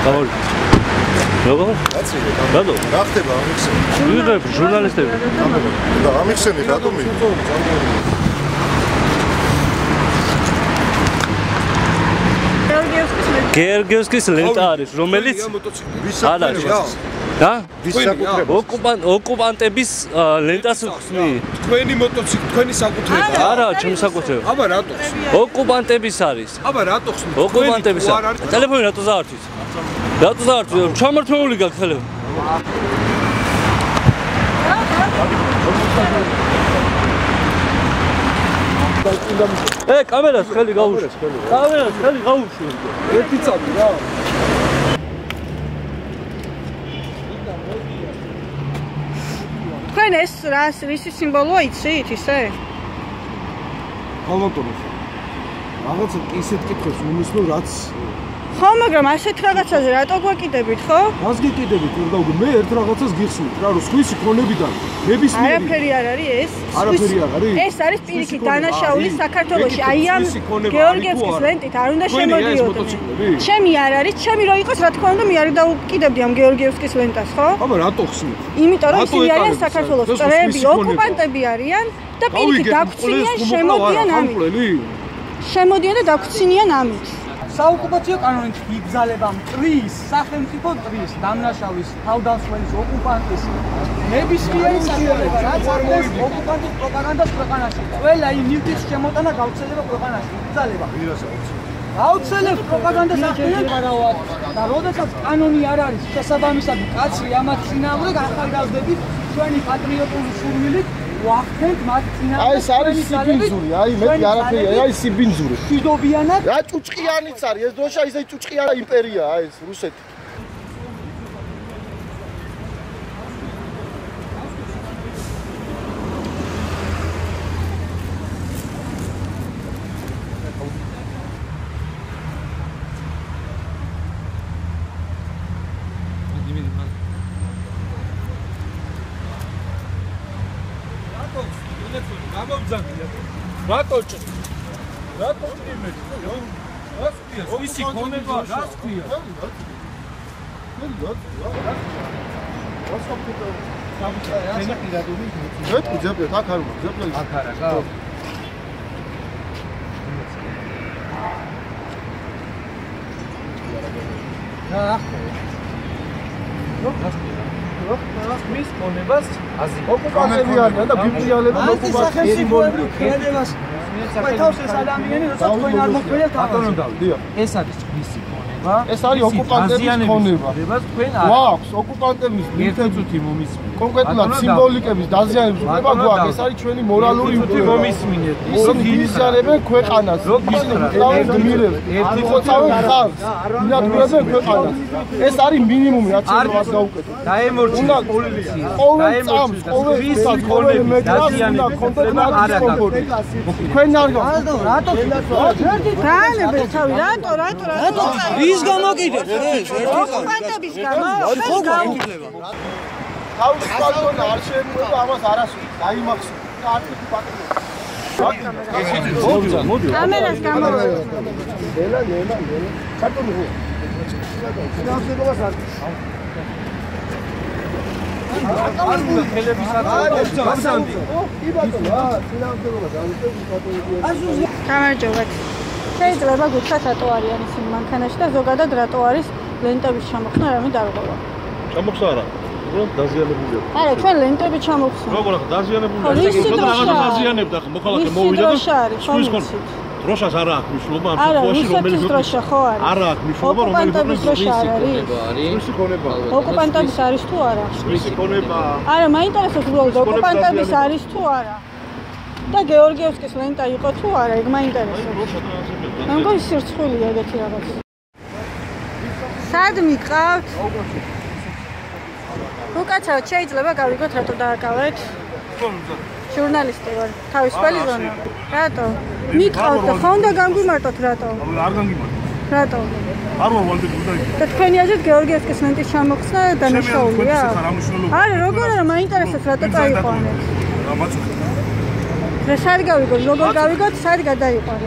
როგორ? რატო? რა ხდება ამიხსენი? ვიღებ ჟურნალისტები. და ამიხსენი რატომ მი? გეორგიევსკის ლენტა არის, რომელიც არა და ოკუპანტების ლენტას ხსნი. თქვენი მოტოციკლი, თქვენი საკუთრება. არა, ჩემი საკუთრება. აბა რატო ხსნი? ოკუპანტების არის. აბა რატო ხსნი? ოკუპანტების. ტელეფონი რატო ზაართვის? რატო ზაართვის? ჩამართმეული გაქვს ტელეფონი. კამერას ხელი გაუშვი. კამერას ხელი გაუშვი. ერთი წამი რა. თქვენ ეს რისი სიმბოლოა იცით ისე? ალბათონოს. რაღაცა ისეთ კითხვებს მომისმენ რაც ხო, მაგრამ ასეთ რაღაცაზე რატო გვაკიდებით, ხო? მას გეკიდებით, რომ მე ერთ რაღაცას გიხსნით, რა რომ სხვისი ქონებიდან ნებისმიერი არაფერი არ არის ეს. არაფერი არ არის. ეს არის პირიქით დანაშაული საქართველოში. აი ამ გეორგიევსკის ლენტით არ უნდა შემოდიოდნენ. ჩემი არ არის, ჩემი რო იყოს, რა თქმა უნდა, მე არ დავკიდებდი ამ გეორგიევსკის ლენტას, ხო? აბა რატო ხსნით? იმიტომ რომ ისინი არიან საქართველოს წრეები, ოკუპანტები არიან და პირიქით დაგვცინიან, შემოდიან ამით. შემოდიან და დაგვცინიან ამით. საოკუპაციო კანონით იგზალება მტრის, სახელმწიფო მტრის, დამნაშავის, თავდასხმელის, ოკუპანტის ნებისმიერი საშუალება, რაც არის ოკუპანტის პროპაგანდას ქვეყანაში. ყველა იმ ნივთის შემოტანა გავრცელება ქვეყანაში, იგზალება. გავრცელებს პროპაგანდას ახდენებს და როდესაც კანონი არ არის შესაბამისად კაცრი ამათ წინააღმდეგ ახალგაზრდებით ჩვენი პატრიოტული სურვილით ვახდენთ მათ წინააღმდეგ. აი ეს არის სიბინძური, აი მეტი არაფერი, აი სიბინძური. მშვიდობიანად რა ჭუჭყიანიც არის, ეს დროშა ისე ჭუჭყიანი იმპერიაა ეს რუსეთი. რატო ჭრიმეთ? რას ქვია? ვისი ქონება? რას ქვია? მის ქონებას აზი. ოკუპანტები არიან და გიბრიალებენ ოკუპაციებს. ხედებას თავს ეს ადამიანი როცა თქვენ არ მოხდეთ აბანონ დავდია. ეს არის მისი ქონება. ეს არის ოკუპანტების ქონება. თქვენ არ გვაქვს ოკუპანტების ერთუცი მომისმინეთ. კონკრეტულად სიმბოლიკების დაზიანების უფლება გვაქვს. ეს არის ჩვენი მორალური უფლება. მომისმინეთ. ისინი იზიარებენ ქვეყანას. ისინი მკლავენ გმირებს. ეხოცავენ ხალხს. ინადგურებენ ქვეყანას. ეს არის მინიმუმი, რაც უნდა გაუკეთოთ. დაემორჩილოთ პოლიცია. ყოველ წამს, ყოველ დღესაც, ყოველ მეტრას უნდა კონტროლი არაკომფორტი. თქვენ არ გაქვს. რატო დაანებეთ თავი, რატო? ვის გამოკიდებს ეს? ოკუპანტების გამო? ხო გამოკიდება. თავის პატრონა არ შეეკვება ამას არასოდეს. დაიმახსოვრა. არტიკი პატრონა. კამერას გამოვიდა. ნელა. საწოლი ხო? სინამდვილეობას არ გამარჯობათ. შეიძლება გითხრათ რატო არიან ისინი მანქანაში და ზოგადად რატო არის ლენტების ჩამოხსნა რამე დარღვევა. ჩამოხსნა არა. უბრალოდ დაზიანებულია. არა, ჩვენ ლენტები ჩამოხსნა. როგორ ახლა დაზიანებულია? რაღაცა დაზიანებდა ახლა მოხალხე მოვიდა და დროშას არ აქვს მნიშვნელობა ამ შემთხვევაში რომელიც დროშა ხო არის? არ აქვს მნიშვნელობა რომელიც დროშა არ არის. რუსი ქონება. ოკუპანტების არის თუ არა? რუსი ქონება. არა, მაინტერესებს უბრალოდ ოკუპანტების არის თუ არა. და გეორგიევსკის ლენტა იყო თუ არა, ეგ მაინტერესებს. მე მგონი სირცხვილია ეგეთი რაღაც. სად მიყავთ? უკაცრავად შეიძლება გავიგოთ რატო დააკავეთ? ჟურნალისტი ვარ, თავისუფალი ზონა. რატო? მიყავთ და ხო უნდა გამგვიმარტოთ რატო? არ განგიმარტოთ. რატო? არ ვავალდებ უნდა. და თქვენი აზრით გეორგიევსკის ლენტის ჩამოხსნა დანაშაულია? არა, როგორ არა, მაინტერესებს რატო წაიყვანეთ? რამაც და სად გავიგოთ, როგორ გავიგოთ, სად გადაიყვანეთ?